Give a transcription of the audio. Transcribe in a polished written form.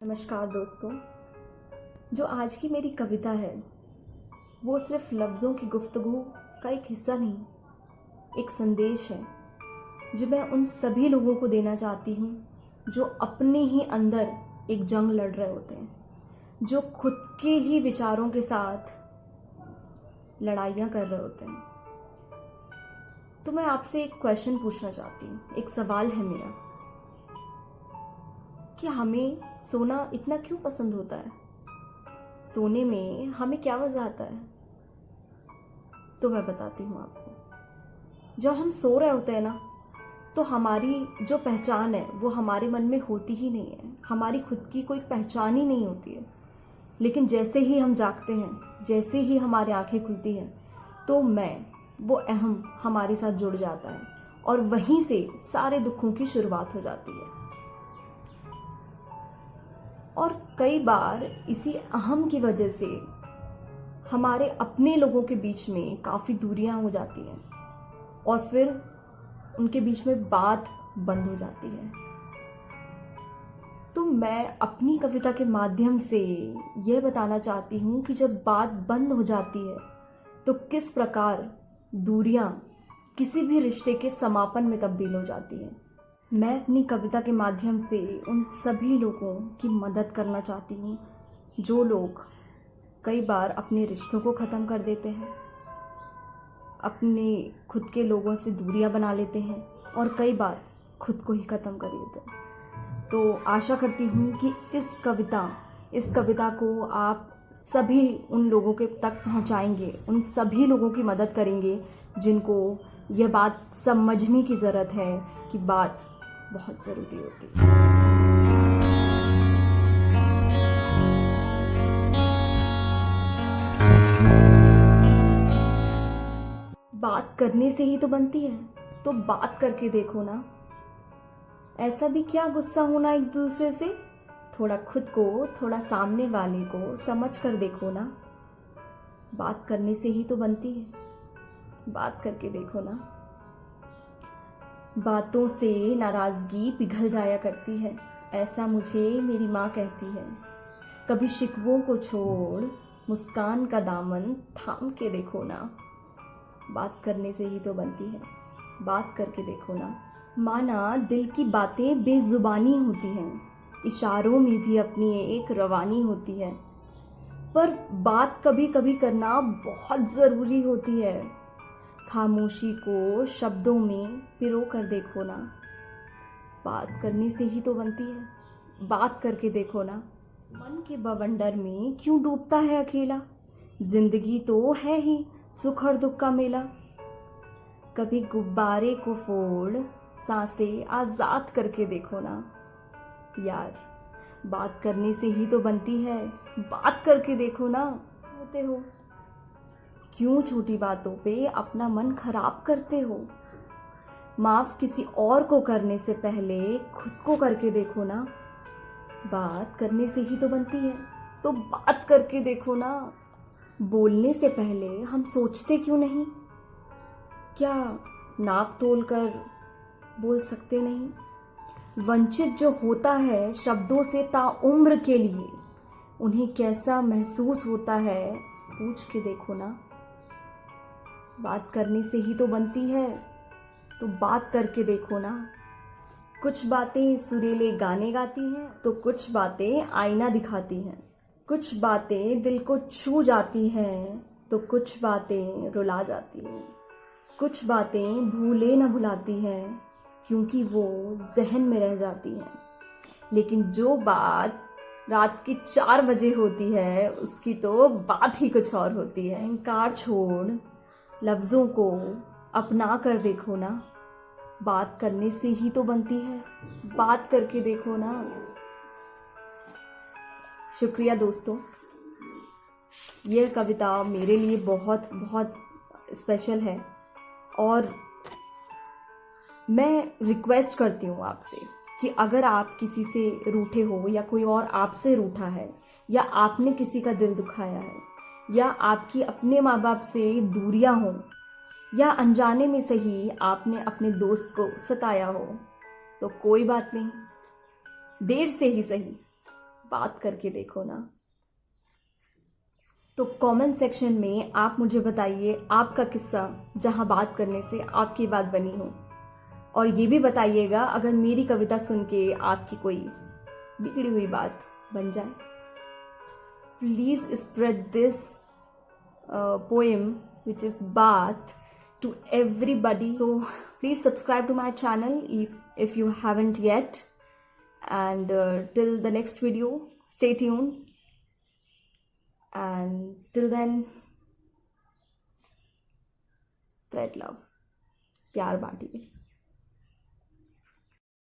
नमस्कार दोस्तों। जो आज की मेरी कविता है वो सिर्फ लफ्ज़ों की गुफ्तगू का एक हिस्सा नहीं, एक संदेश है जो मैं उन सभी लोगों को देना चाहती हूँ जो अपने ही अंदर एक जंग लड़ रहे होते हैं, जो खुद के ही विचारों के साथ लड़ाइयाँ कर रहे होते हैं। तो मैं आपसे एक क्वेश्चन पूछना चाहती हूँ, एक सवाल है मेरा कि हमें सोना इतना क्यों पसंद होता है? सोने में हमें क्या मज़ा आता है? तो मैं बताती हूँ आपको। जब हम सो रहे होते हैं ना, तो हमारी जो पहचान है वो हमारे मन में होती ही नहीं है। हमारी खुद की कोई पहचान ही नहीं होती है। लेकिन जैसे ही हम जागते हैं, जैसे ही हमारी आंखें खुलती हैं, तो वो अहम हमारे साथ जुड़ जाता है और वहीं से सारे दुखों की शुरुआत हो जाती है। और कई बार इसी अहम की वजह से हमारे अपने लोगों के बीच में काफ़ी दूरियां हो जाती हैं और फिर उनके बीच में बात बंद हो जाती है। तो मैं अपनी कविता के माध्यम से यह बताना चाहती हूँ कि जब बात बंद हो जाती है तो किस प्रकार दूरियां किसी भी रिश्ते के समापन में तब्दील हो जाती हैं। मैं अपनी कविता के माध्यम से उन सभी लोगों की मदद करना चाहती हूँ जो लोग कई बार अपने रिश्तों को ख़त्म कर देते हैं, अपने खुद के लोगों से दूरियां बना लेते हैं और कई बार खुद को ही ख़त्म कर देते हैं। तो आशा करती हूँ कि इस कविता को आप सभी उन लोगों के तक पहुँचाएंगे, उन सभी लोगों की मदद करेंगे जिनको यह बात समझने की ज़रूरत है कि बात बहुत ज़रूरी होती है। बात करने से ही तो बनती है, तो बात करके देखो ना। ऐसा भी क्या गुस्सा होना एक दूसरे से, थोड़ा खुद को, थोड़ा सामने वाले को समझ कर देखो ना। बात करने से ही तो बनती है, बात करके देखो ना। बातों से नाराज़गी पिघल जाया करती है, ऐसा मुझे मेरी माँ कहती है। कभी शिकवों को छोड़ मुस्कान का दामन थाम के देखो ना। बात करने से ही तो बनती है, बात करके देखो ना। माना दिल की बातें बेजुबानी होती हैं, इशारों में भी अपनी एक रवानी होती है, पर बात कभी कभी करना बहुत ज़रूरी होती है। खामोशी को शब्दों में पिरो कर देखो ना। बात करने से ही तो बनती है, बात करके देखो ना। मन के बवंडर में क्यों डूबता है अकेला, जिंदगी तो है ही सुख और दुख का मेला। कभी गुब्बारे को फोड़ सांसें आजाद करके देखो ना। यार, बात करने से ही तो बनती है, बात करके देखो ना। होते हो क्यों छोटी बातों पे अपना मन खराब करते हो? माफ किसी और को करने से पहले खुद को करके देखो ना। बात करने से ही तो बनती है, तो बात करके देखो ना। बोलने से पहले हम सोचते क्यों नहीं? क्या नाप तोल कर बोल सकते नहीं? वंचित जो होता है शब्दों से ताउम्र के लिए, उन्हें कैसा महसूस होता है पूछ के देखो ना। बात करने से ही तो बनती है, तो बात करके देखो ना। कुछ बातें सुरीले गाने गाती हैं, तो कुछ बातें आईना दिखाती हैं। कुछ बातें दिल को छू जाती हैं, तो कुछ बातें रुला जाती हैं। कुछ बातें भूले न भुलाती हैं, क्योंकि वो जहन में रह जाती हैं। लेकिन जो बात रात के 4 बजे होती है, उसकी तो बात ही कुछ और होती है। अहंकार छोड़ लफ्ज़ों को अपना कर देखो ना। बात करने से ही तो बनती है, बात करके देखो ना। शुक्रिया दोस्तों, यह कविता मेरे लिए बहुत बहुत स्पेशल है और मैं रिक्वेस्ट करती हूँ आपसे कि अगर आप किसी से रूठे हो या कोई और आपसे रूठा है या आपने किसी का दिल दुखाया है या आपकी अपने माँ बाप से दूरियां हों या अनजाने में सही आपने अपने दोस्त को सताया हो, तो कोई बात नहीं, देर से ही सही बात करके देखो ना। तो कमेंट सेक्शन में आप मुझे बताइए आपका किस्सा जहाँ बात करने से आपकी बात बनी हो, और ये भी बताइएगा अगर मेरी कविता सुन के आपकी कोई बिगड़ी हुई बात बन जाए। Please spread this poem which is Bath to everybody. So please subscribe to my channel if you haven't yet, and till the next video stay tuned, and till then spread love, प्यार बांटिए।